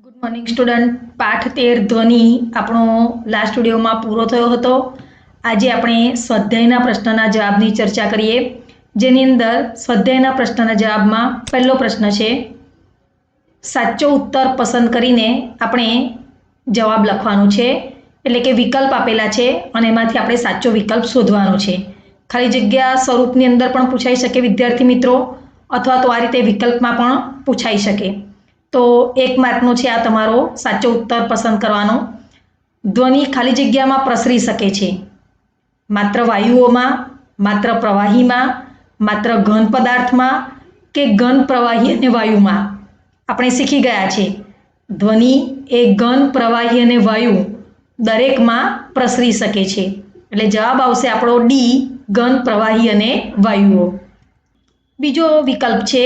Good morning student. પાઠ 13 ધ્વનિ આપણો લાસ્ટ વિડીયોમાં પૂરો થયો હતો. આજે આપણે સ્વાધ્યાયના પ્રશ્નના જવાબની ચર્ચા કરીએ, જેની અંદર સ્વાધ્યાયના પ્રશ્નના જવાબમાં પહેલો પ્રશ્ન છે, સાચો ઉત્તર પસંદ કરીને આપણે જવાબ લખવાનો છે, એટલે કે વિકલ્પ આપેલા છે અને એમાંથી આપણે સાચો વિકલ્પ શોધવાનો છે. ખાલી જગ્યા સ્વરૂપની અંદર પણ પૂછાઈ શકે વિદ્યાર્થી મિત્રો, અથવા તો આ રીતે વિકલ્પમાં પણ પૂછાઈ શકે. તો 1 માર્કનો છે આ તમારો સાચો ઉત્તર પસંદ કરવાનો. ધ્વનિ ખાલી જગ્યામાં પ્રસરી શકે છે માત્ર વાયુઓમાં, માત્ર પ્રવાહીમાં, માત્ર ઘન પદાર્થમાં કે ઘન પ્રવાહી અને વાયુમાં. આપણે શીખી ગયા છે ધ્વનિ એ ઘન, પ્રવાહી અને વાયુ દરેકમાં પ્રસરી શકે છે. એટલે જવાબ આવશે આપણો ડી, ઘન, પ્રવાહી અને વાયુઓ. બીજો વિકલ્પ છે,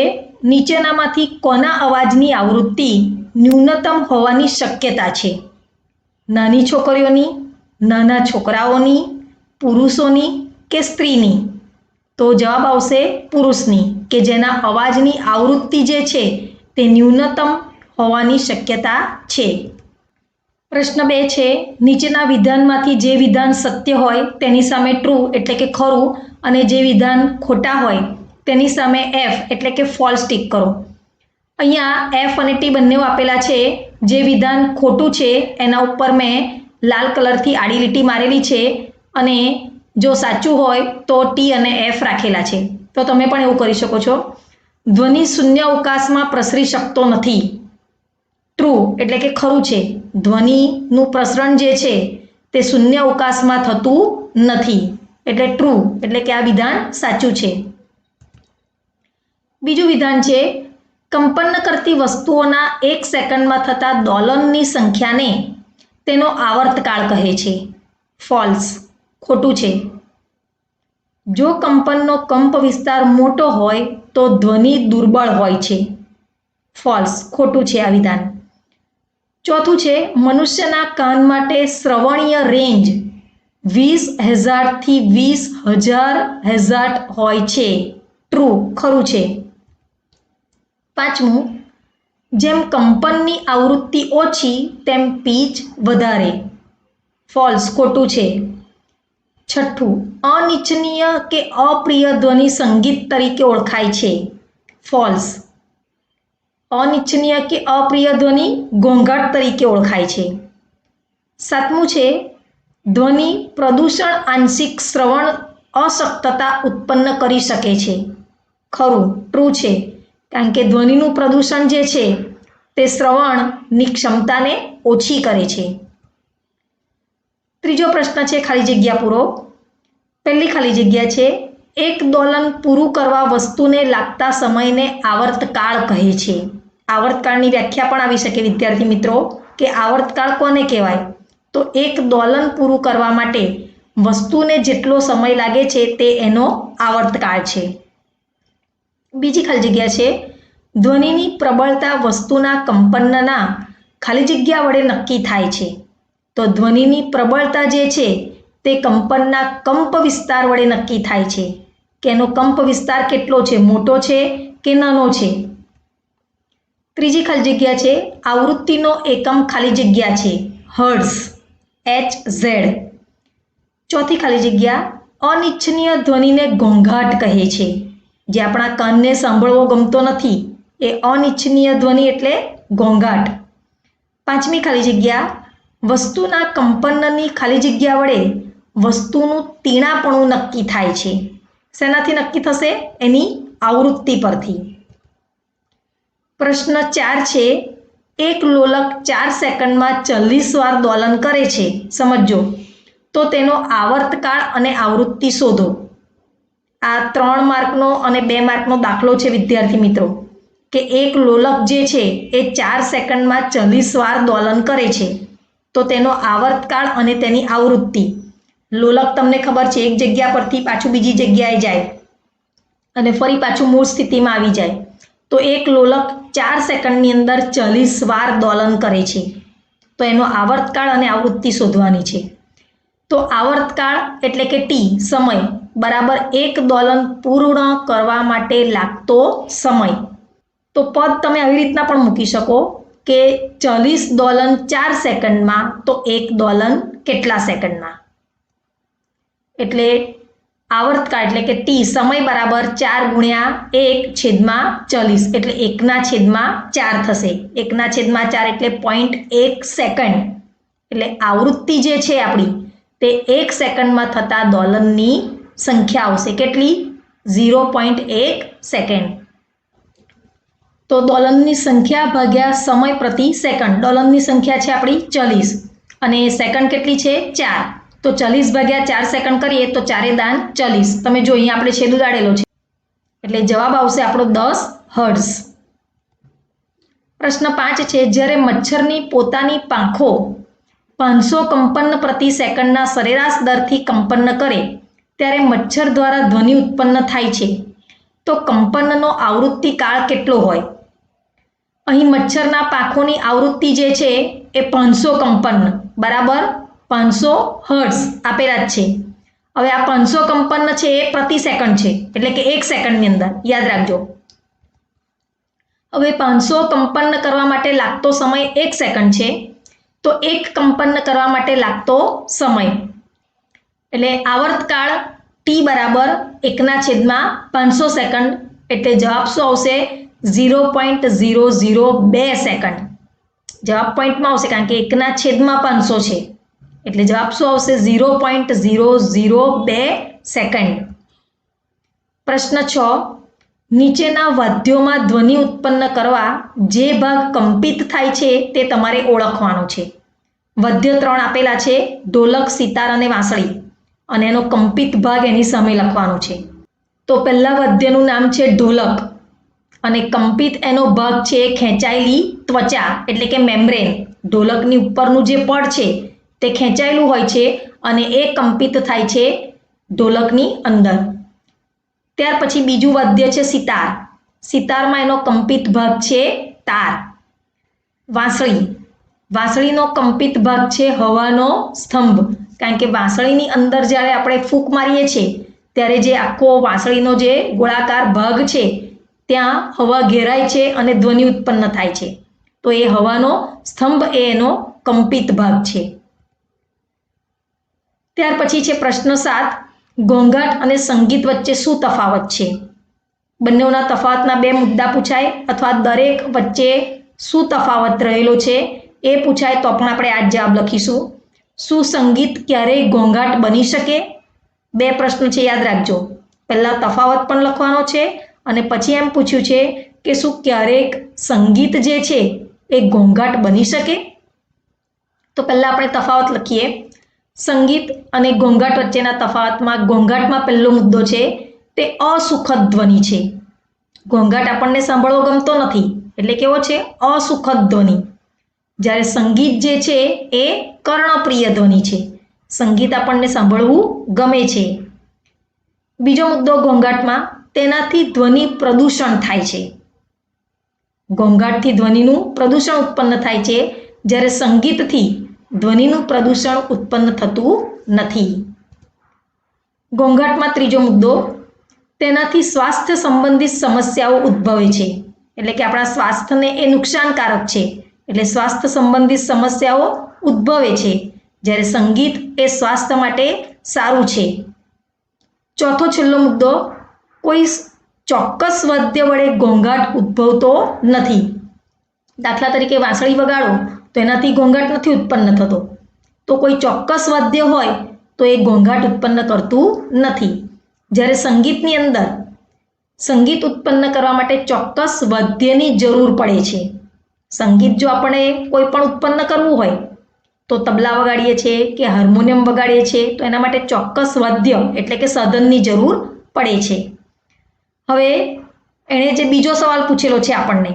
નીચેનામાંથી કોના અવાજની આવૃત્તિ ન્યૂનતમ હોવાની શક્યતા છે? નાની છોકરીઓની, નાના છોકરાઓની, પુરુષોની કે સ્ત્રીની? તો જવાબ આવશે પુરુષની, કે જેના અવાજની આવૃત્તિ જે છે તે ન્યૂનતમ હોવાની શક્યતા છે. પ્રશ્ન 2 છે, નીચેના વિધાનમાંથી જે વિધાન સત્ય હોય તેની સામે ટ્રુ એટલે કે ખરું અને જે વિધાન ખોટા હોય તેની સામે એફ એટલે કે ફોલ્સ ટીક કરો. અહીંયા એફ અને ટી બંને આપેલા છે. જે વિધાન ખોટું છે એના ઉપર મેં લાલ કલરથી આડી લીટી મારેલી છે અને જો સાચું હોય તો ટી અને એફ રાખેલા છે. તો તમે પણ એવું કરી શકો છો. ધ્વનિ શૂન્ય અવકાશમાં પ્રસરી શકતો નથી. ટ્રુ એટલે કે ખરું છે, ધ્વનિનું પ્રસરણ જે છે તે શૂન્ય અવકાશમાં થતું નથી, એટલે ટ્રુ એટલે કે આ વિધાન સાચું છે. બીજું વિધાન છે, કંપન કરતી વસ્તુઓના 1 સેકન્ડમાં થતા દોલનની સંખ્યાને તેનો આવર્તકાળ કહે છે. ફોલ્સ, ખોટું છે. જો કંપનનો કંપ વિસ્તાર મોટો હોય તો ધ્વનિ દુર્બળ હોય છે. ફોલ્સ, ખોટું છે આ વિધાન. ચોથું છે, મનુષ્યના કાન માટે શ્રવણીય રેન્જ 20,000 થી 20,000 હેઝાર્ડ હોય છે. ટ્રુ, ખરું છે. પાંચમું, જેમ કંપનની આવૃત્તિ ઓછી તેમ પીચ વધારે. ફોલ્સ, ખોટું છે. છઠ્ઠું, અનિચ્છનીય કે અપ્રિય ધ્વનિ સંગીત તરીકે ઓળખાય છે. ફોલ્સ. અનિચ્છનીય કે અપ્રિય ધ્વનિ ઘોંઘાટ તરીકે ઓળખાય છે. સાતમું છે, ધ્વનિ પ્રદૂષણ આંશિક શ્રવણ અશક્તતા ઉત્પન્ન કરી શકે છે. ખરું, ટ્રુ છે, કારણ કે ધ્વનિનું પ્રદૂષણ જે છે તે શ્રવણની ક્ષમતાને ઓછી કરે છે. ત્રીજો પ્રશ્ન છે ખાલી જગ્યા પૂરો. પહેલી ખાલી જગ્યા છે, એક દોલન પૂરું કરવા વસ્તુને લાગતા સમયને આવર્તકાળ કહે છે. આવર્તકાળની વ્યાખ્યા પણ આવી શકે વિદ્યાર્થી મિત્રો, કે આવર્તકાળ કોને કહેવાય? તો એક દોલન પૂરું કરવા માટે વસ્તુને જેટલો સમય લાગે છે તે એનો આવર્તકાળ છે. બીજી ખાલી જગ્યા છે, ધ્વનિની પ્રબળતા વસ્તુના કંપનના ખાલી જગ્યા વડે નક્કી થાય છે. તો ધ્વનિની પ્રબળતા જે છે તે કંપનના કંપ વિસ્તાર વડે નક્કી થાય છે, કે એનો કંપ વિસ્તાર કેટલો છે, મોટો છે કે નાનો છે. ત્રીજી ખાલી જગ્યા છે, આવૃત્તિનો એકમ ખાલી જગ્યા છે હર્ટ્ઝ, HZ. ચોથી ખાલી જગ્યા, અનિચ્છનીય ધ્વનિને ઘોંઘાટ કહે છે. જે આપણા કાનને સાંભળવો ગમતો નથી એ અનિચ્છનીય ધ્વનિ એટલે ઘોંઘાટ. પાંચમી ખાલી જગ્યા, વસ્તુના કંપનની ખાલી જગ્યા વડે વસ્તુનું તીણાપણું નક્કી થાય છે. શેનાથી નક્કી થશે? એની આવૃત્તિ પરથી. પ્રશ્ન 4 છે, એક લોલક 4 સેકન્ડમાં 40 વાર દોલન કરે છે, સમજો. તો તેનો આવર્તકાળ અને આવૃત્તિ શોધો. આ 3 માર્કનો અને 2 માર્કનો દાખલો છે વિદ્યાર્થી મિત્રો, કે એક લોલક જે છે એ 4 સેકન્ડમાં 40 વાર દોલન કરે છે, તો તેનો આવર્તકાળ અને તેની આવૃત્તિ. લોલક તમને ખબર છે એક જગ્યા પરથી પાછું બીજી જગ્યાએ જાય અને ફરી પાછું મૂળ સ્થિતિમાં આવી જાય. તો એક લોલક 4 સેકન્ડની અંદર 40 વાર દોલન કરે છે, તો એનો આવર્તકાળ અને આવૃત્તિ શોધવાની છે. તો આવર્તકાળ એટલે કે ટી, સમય, બરાબર એક દોલન પૂર્ણ કરવા માટે લાગતો સમય. તો પદ તમે આવી રીતના પણ મૂકી શકો કે 40 દોલન 4 સેકન્ડમાં તો 1 દોલન કેટલા સેકન્ડમાં? એટલે આવર્તકાળ એટલે કે ટી સમય બરાબર 4 ગુણ્યા 1 છેદમાં 40 એટલે 1/4 થશે. 1/4 એટલે 0.1 સેકન્ડ. એટલે આવૃત્તિ જે છે આપણી તે 1 સેકન્ડમાં થતા દોલનની સંખ્યા આવશે. કેટલી? 0.1 સેકન્ડ. તો દોલનની સંખ્યા ભાગ્યા સમય પ્રતિ સેકન્ડ. દોલનની સંખ્યા છે આપણી 40 અને સેકન્ડ કેટલી છે? 4. તો 40 ભાગ્યા 4 સેકન્ડ કરીએ તો 4 દાન 40. તમે જો અહીંયા આપણે છેદ ઉડાડેલો છે એટલે જવાબ આવશે આપણો 10 હર્ટ્ઝ. પ્રશ્ન 5 છે, જ્યારે મચ્છરની પોતાની પાંખો 500 કંપન પ્રતિ સેકન્ડના સરેરાશ દરથી કંપન કરે ત્યારે મચ્છર દ્વારા ધ્વનિ ઉત્પન્ન થાય છે તો કંપનનો આવૃત્તિ કાળ કેટલો હોય? અહીં મચ્છરના પાંખોની આવૃત્તિ જે છે એ 500 કંપન બરાબર 500 હર્ટ્ઝ આપેલા જ છે. હવે આ 500 કંપન છે એ પ્રતિ સેકન્ડ છે એટલે કે 1 સેકન્ડની અંદર, યાદ રાખજો. હવે 500 કંપન કરવા માટે લાગતો સમય 1 સેકન્ડ છે તો 1 કંપન કરવા માટે લાગતો સમય એટલે આવર્તકાળ ટી બરાબર 1/500 સેકન્ડ એટલે જવાબ શું આવશે? 0.002 સેકન્ડ. જવાબ પોઈન્ટમાં આવશે કારણ કે 1/500 છે એટલે જવાબ શું આવશે? 0.002 સેકન્ડ. પ્રશ્ન 6, નીચેના વાદ્યોમાં ધ્વનિ ઉત્પન્ન કરવા જે ભાગ કંપિત થાય છે તે તમારે ઓળખવાનો છે. વાદ્ય 3 આપેલા છે, ઢોલક, સિતાર અને વાંસળી, અને એનો કંપિત ભાગ એની સામે લખવાનો છે. તો પહેલા વાદ્યનું નામ છે ઢોલક અને કંપિત એનો ભાગ છે ખેંચાયેલી ત્વચા એટલે કે મેમ્બ્રેન. ઢોલકની ઉપરનું જે પડ છે તે ખેંચાયેલું હોય છે અને એ કંપિત થાય છે ઢોલકની અંદર. ત્યાર પછી બીજું વાદ્ય છે સિતાર. સિતારમાં એનો કંપિત ભાગ છે તાર. વાંસળી, વાંસળીનો કંપિત ભાગ છે હવાનો સ્તંભ, કારણ કે વાંસળીની અંદર જ્યારે આપણે ફૂંક મારીએ છીએ ત્યારે જે આખો વાંસળીનો જે ગોળાકાર ભાગ છે ત્યાં હવા ઘેરાય છે અને ધ્વનિ ઉત્પન્ન થાય છે તો એ હવાનો સ્તંભ એ એનો કંપિત ભાગ છે. ત્યાર પછી છે પ્રશ્ન 7, ઘોંઘાટ અને સંગીત વચ્ચે શું તફાવત છે? બંનેના તફાવતના 2 મુદ્દા પૂછાય અથવા દરેક વચ્ચે શું તફાવત રહેલો છે એ પૂછાય તો પણ આપણે આ જ જવાબ લખીશું. શું સંગીત ક્યારેય ઘોંઘાટ બની શકે? 2 પ્રશ્નો છે, યાદ રાખજો. પહેલા તફાવત પણ લખવાનો છે અને પછી એમ પૂછ્યું છે કે શું ક્યારેક સંગીત જે છે એ ઘોંઘાટ બની શકે? તો પહેલા આપણે તફાવત લખીએ. સંગીત અને ઘોંઘાટ વચ્ચેના તફાવતમાં ઘોંઘાટમાં પહેલો મુદ્દો છે તે અસુખદ ધ્વનિ છે. ઘોંઘાટ આપણને સાંભળવો ગમતો નથી એટલે કેવો છે? અસુખદ ધ્વનિ. જ્યારે સંગીત જે છે એ કર્ણપ્રિય ધ્વનિ છે. સંગીત આપણને સાંભળવું ગમે છે. બીજો મુદ્દો ઘોંઘાટમાં તેનાથી ધ્વનિ પ્રદૂષણ થાય છે. ઘોંઘાટથી ધ્વનિનું પ્રદૂષણ ઉત્પન્ન થાય છે જ્યારે સંગીતથી ધ્વનિનું પ્રદૂષણ ઉત્પન્ન થતું નથી. ઘોંઘાટમાં ત્રીજો મુદ્દો તેનાથી સ્વાસ્થ્ય સંબંધિત સમસ્યાઓ ઉદ્ભવે છે એટલે કે આપણા સ્વાસ્થ્યને એ નુકસાનકારક છે એટલે સ્વાસ્થ્ય સંબંધિત સમસ્યાઓ ઉદ્ભવે છે જ્યારે સંગીત એ સ્વાસ્થ્ય માટે સારું છે. ચોથો છેલ્લો મુદ્દો કોઈ ચોક્કસ વાદ્ય વડે ઘોંઘાટ ઉદ્ભવતો નથી. દાખલા તરીકે વાંસળી વગાડો તો એનાથી ઘોંઘાટ નથી ઉત્પન્ન થતો. તો કોઈ ચોક્કસ વાદ્ય હોય તો એ ઘોંઘાટ ઉત્પન્ન કરતું નથી. જ્યારે સંગીતની અંદર સંગીત ઉત્પન્ન કરવા માટે ચોક્કસ વાદ્યની જરૂર પડે છે. સંગીત જો આપણે કોઈ પણ ઉત્પન્ન કરવું હોય તો તબલા વગાડીએ છીએ કે હાર્મોનિયમ વગાડીએ છીએ તો એના માટે ચોક્કસ વાદ્ય એટલે કે સાધનની જરૂર પડે છે. હવે એણે જે બીજો સવાલ પૂછેલો છે આપણને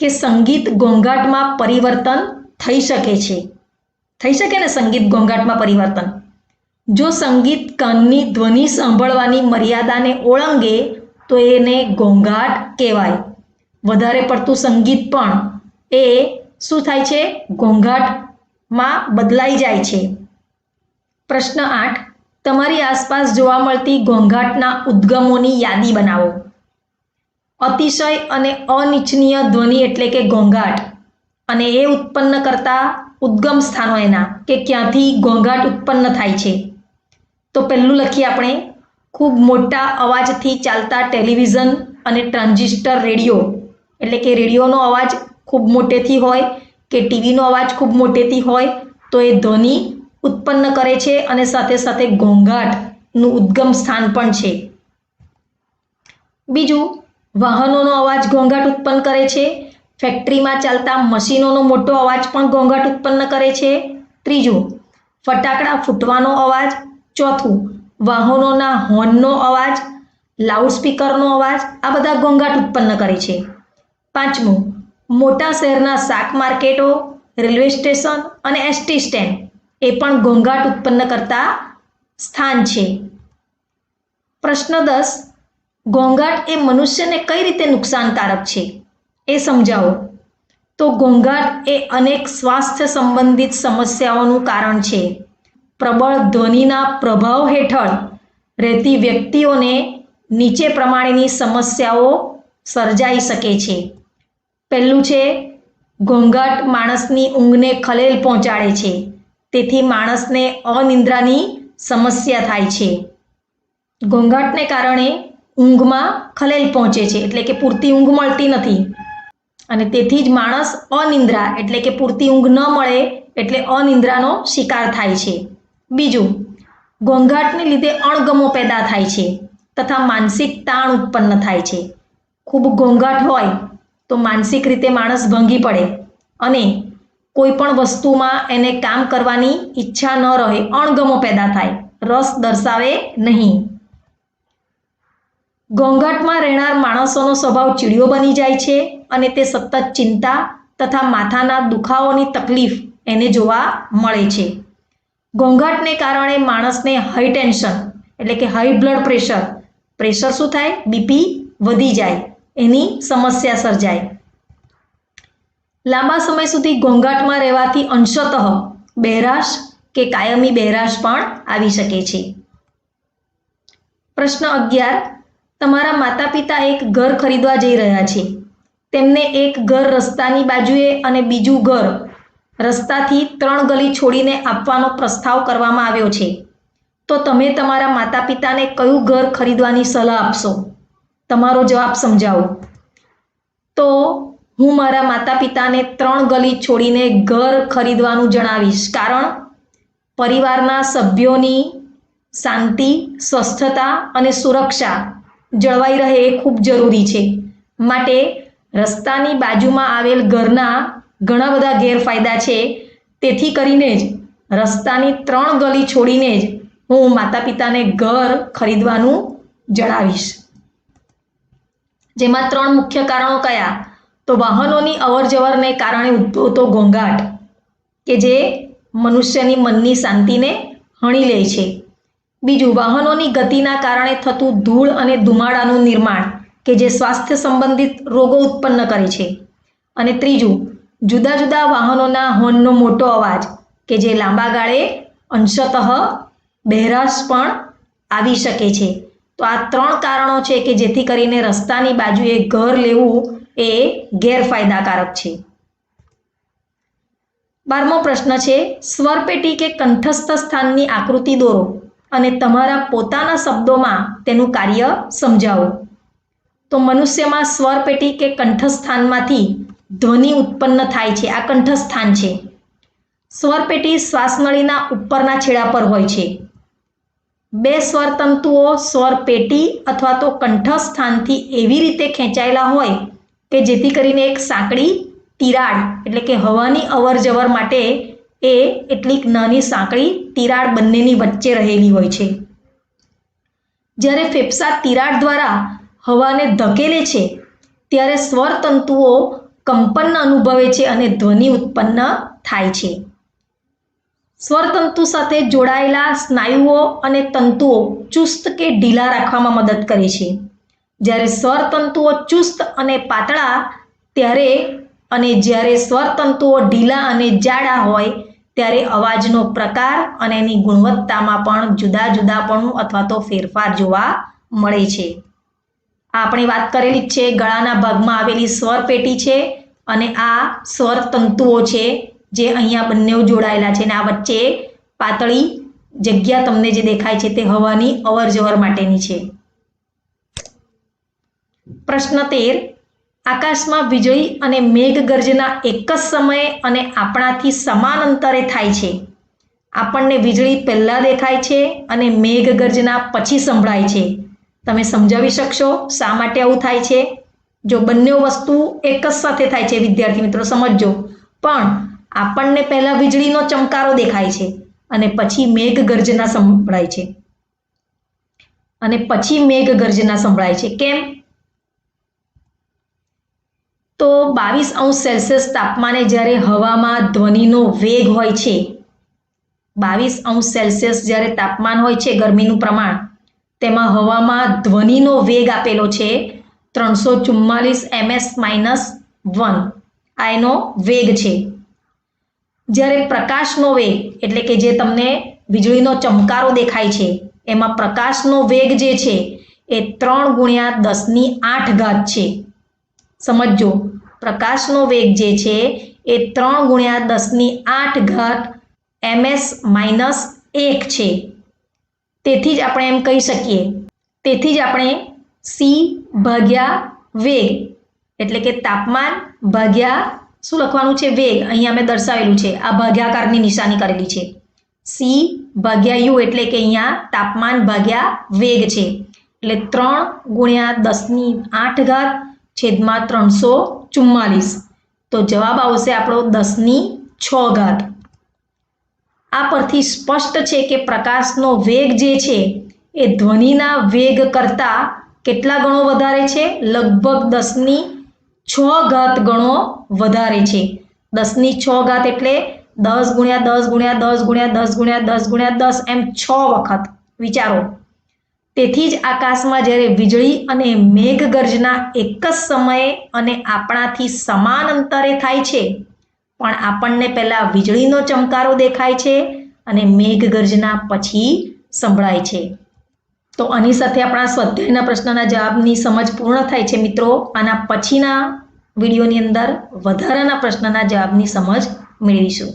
કે સંગીત ઘોંઘાટમાં પરિવર્તન થઈ શકે છે. થઈ શકે ને સંગીત ઘોંઘાટમાં પરિવર્તન? જો સંગીત કાનની ધ્વનિ સાંભળવાની મર્યાદાને ઓળંગે તો એને ઘોંઘાટ કહેવાય. વધારે પડતું સંગીત પણ એ શું થાય છે? ઘોંઘાટમાં બદલાઈ જાય છે. પ્રશ્ન 8, તમારી આસપાસ જોવા મળતી ઘોંઘાટના ઉદ્ગમોની યાદી બનાવો. અતિશય અને અનિચ્છનીય ધ્વનિ એટલે કે ઘોંઘાટ અને એ ઉત્પન્ન કરતા ઉદ્ગમ સ્થાનો એના કે ક્યાંથી ઘોંઘાટ ઉત્પન્ન થાય છે. તો પહેલું લખીએ આપણે, ખૂબ મોટા અવાજથી ચાલતા ટેલિવિઝન અને ટ્રાન્ઝિસ્ટર રેડિયો, એટલે કે રેડિયોનો અવાજ ખૂબ મોટેથી હોય કે ટીવીનો અવાજ ખૂબ મોટેથી હોય તો એ ધ્વનિ ઉત્પન્ન કરે છે અને સાથે સાથે ઘોંઘાટનું ઉદ્ગમ સ્થાન પણ છે. બીજું, વાહનોનો અવાજ ઘોંઘાટ ઉત્પન્ન કરે છે. ફેક્ટરીમાં ચાલતા મશીનોનો મોટો અવાજ પણ ઘોંઘાટ ઉત્પન્ન કરે છે. ત્રીજું, ફટાકડા ફૂટવાનો અવાજ. ચોથું, વાહનોના હોર્નનો અવાજ, લાઉડસ્પીકરનો અવાજ, આ બધા ઘોંઘાટ ઉત્પન્ન કરે છે. પાંચમું, મોટા શહેરના શાક માર્કેટો, રેલવે સ્ટેશન અને એસટી સ્ટેન્ડ એ પણ ઘોંઘાટ ઉત્પન્ન કરતા સ્થાન છે. પ્રશ્ન 10, ઘોંઘાટ એ મનુષ્યને કઈ રીતે નુકસાનકારક છે એ સમજાવો. તો ઘોંઘાટ એ અનેક સ્વાસ્થ્ય સંબંધિત સમસ્યાઓનું કારણ છે. પ્રબળ ધ્વનિના પ્રભાવ હેઠળ રહેતી વ્યક્તિઓને નીચે પ્રમાણેની સમસ્યાઓ સર્જાઈ શકે છે. પહેલું છે, ઘોંઘાટ માણસની ઊંઘને ખલેલ પહોંચાડે છે. તેથી માણસને અનિદ્રાની સમસ્યા થાય છે. ઘોંઘાટને કારણે ઊંઘમાં ખલેલ પહોંચે છે, એટલે કે પૂરતી ઊંઘ મળતી નથી અને તેથી જ માણસ અનિદ્રા એટલે કે પૂરતી ઊંઘ ન મળે એટલે અનિદ્રાનો શિકાર થાય છે. બીજું, ઘોંઘાટને લીધે અણગમો પેદા થાય છે તથા માનસિક તાણ ઉત્પન્ન થાય છે. ખૂબ ઘોંઘાટ હોય તો માનસિક રીતે માણસ ભાંગી પડે અને કોઈ પણ વસ્તુમાં એને કામ કરવાની ઈચ્છા ન રહે, અણગમો પેદા થાય, રસ દર્શાવે નહીં. ઘોંઘાટમાં રહેનાર માણસોનો સ્વભાવ ચીડિયો બની જાય છે અને તે સતત ચિંતા તથા માથાના દુખાવાની તકલીફ એને જોવા મળે છે. ઘોંઘાટને કારણે માણસને હાઈ ટેન્શન એટલે કે હાઈ બ્લડ પ્રેશર શું થાય? બીપી વધી જાય, એની સમસ્યા સર્જાય. લાંબા સમય સુધી ઘોંઘાટમાં રહેવાથી અંશતઃ બહેરાશ કે કાયમી બહેરાશ પણ આવી શકે છે. પ્રશ્ન 11, તમારા માતા પિતા એક ઘર ખરીદવા જઈ રહ્યા છે. તેમને એક ઘર રસ્તાની બાજુએ અને બીજું ઘર રસ્તાથી 3 ગલી છોડીને આપવાનો પ્રસ્તાવ કરવામાં આવ્યો છે. તો તમે તમારા માતા પિતાને કયું ઘર ખરીદવાની સલાહ આપશો? તમારો જવાબ સમજાવો. તો હું મારા માતા પિતાને 3 ગલી છોડીને ઘર ખરીદવાનું જણાવીશ, કારણ પરિવારના સભ્યોની શાંતિ, સ્વસ્થતા અને સુરક્ષા જળવાઈ રહે એ ખૂબ જરૂરી છે. માટે રસ્તાની બાજુમાં આવેલ ઘરના ઘણા બધા ગેરફાયદા છે. તેથી કરીને જ રસ્તાની 3 ગલી છોડીને જ હું માતા પિતાને ઘર ખરીદવાનું જણાવીશ. જેમાં 3 મુખ્ય કારણો કયા? તો વાહનોની અવરજવરને કારણે ઉદ્ભવતો ઘોંઘાટ કે જે મનુષ્યની મનની શાંતિને હણી લે છે. બીજું, વાહનોની ગતિના કારણે થતું ધૂળ અને ધુમાડાનું નિર્માણ કે જે સ્વાસ્થ્ય સંબંધિત રોગો ઉત્પન્ન કરે છે. અને ત્રીજું, જુદા જુદા વાહનોના હોર્નનો મોટો અવાજ કે જે લાંબા ગાળે અંશતઃ બહેરાશ પણ આવી શકે છે. તો આ 3 કારણો છે કે જેથી કરીને રસ્તાની બાજુએ ઘર લેવું એ ગેરફાયદાકારક છે. 12મો પ્રશ્ન છે, સ્વરપેટી કે કંઠસ્થ સ્થાનની આકૃતિ દોરો અને તમારા પોતાના શબ્દોમાં તેનું કાર્ય સમજાવો. તો મનુષ્યમાં સ્વરપેટી કે કંઠસ્થાનમાંથી ધ્વનિ ઉત્પન્ન થાય છે. આ કંઠસ્થાન છે. સ્વરપેટી શ્વાસનળીના ઉપરના છેડા પર હોય છે. 2 સ્વરતંતુઓ સ્વરપેટી અથવા તો કંઠસ્થાનથી એવી રીતે ખેંચાયેલા હોય કે જેથી કરીને એક સાંકડી તિરાડ એટલે કે હવાની અવરજવર માટે એ એટલીક નાની સાંકડી તિરાડ બંનેની વચ્ચે રહેલી હોય છે. જ્યારે ફેફસા તિરાડ દ્વારા હવાને ધકેલે છે ત્યારે સ્વરતંતુઓ કંપન અનુભવે છે અને ધ્વનિ ઉત્પન્ન થાય છે. સ્વરતંતુ સાથે જોડાયેલા સ્નાયુઓ અને તંતુઓ ચુસ્ત કે ઢીલા રાખવામાં મદદ કરે છે. જ્યારે સ્વરતંતુઓ ચુસ્ત અને પાતળા ત્યારે અને જ્યારે સ્વરતંતુઓ ઢીલા અને જાડા હોય ત્યારે અવાજનો પ્રકાર અને એની ગુણવત્તામાં પણ જુદા જુદાપણું અથવા તો ફેરફાર જોવા મળે છે. આપણે વાત કરેલી જ છે, ગળાના ભાગમાં આવેલી સ્વરપેટી છે અને આ સ્વર તંતુઓ છે જે અહીંયા બંને જોડાયેલા છે અને આ વચ્ચે પાતળી જગ્યા તમને જે દેખાય છે તે હવાની અવરજવર માટેની છે. પ્રશ્ન 13. આકાશમાં વીજળી અને મેઘગર્જના એક જ સમયે અને આપણાથી સમાન અંતરે થાય છે. આપણને વીજળી પહેલા દેખાય છે અને મેઘગર્જના પછી સંભળાય છે. તમે સમજાવી શકશો શા માટે આવું થાય છે? જો બંને વસ્તુ એક જ સાથે થાય છે વિદ્યાર્થી મિત્રો સમજજો, પણ આપણને પહેલા વીજળીનો ચમકારો દેખાય છે અને પછી મેઘગર્જના સંભળાય છે. કેમ? તો 22°C તાપમાને જ્યારે હવામાં ધ્વનિનો વેગ હોય છે, 22°C જ્યારે તાપમાન હોય છે, ગરમીનું પ્રમાણ, તેમાં હવામાં ધ્વનિનો વેગ આપેલો છે 344 ms-1. આ એનો વેગ છે. જ્યારે પ્રકાશનો વેગ એટલે કે જે તમને વીજળીનો ચમકારો દેખાય છે એમાં પ્રકાશનો વેગ જે છે એ 3 × 10⁸ છે. સમજો, પ્રકાશનો વેગ જે છે એ 3 × 10⁸ ms-1 છે. તેથી જ આપણે એમ કહી શકીએ, તેથી જ આપણે c ભાગ્યા વેગ એટલે કે તાપમાન ભાગ્યા શું લખવાનું છે? વેગ. અહીંયા અમે દર્શાવેલું છે, આ ભાગાકારની નિશાની કરેલી છે. c ભાગ્યા u એટલે કે અહીંયા તાપમાન ભાગ્યા વેગ છે, એટલે 3 × 10⁸/344. તો જવાબ આવશે આપણો 10⁶. આ પરથી સ્પષ્ટ છે કે પ્રકાશનો વેગ જે છે એ ધ્વનિના વેગ કરતાં કેટલા ગણો વધારે છે? લગભગ 10⁶ ગણો વધારે છે. 10⁶ એટલે 10 × 10 × 10 × 10 × 10 × 10 એમ 6 વખત. વિચારો. તેથી જ આકાશમાં જ્યારે વીજળી અને મેઘગર્જના એક જ સમયે અને આપણાથી સમાન અંતરે થાય છે, પણ આપણને પહેલા વીજળીનો ચમકારો દેખાય છે અને મેઘગર્જના પછી સંભળાય છે. તો આની સાથે આપણા સ્વાધ્યાયના પ્રશ્નના જવાબની સમજ પૂર્ણ થાય છે મિત્રો. આના પછીના વિડીયોની અંદર વધારાના પ્રશ્નના જવાબની સમજ મેળવીશું.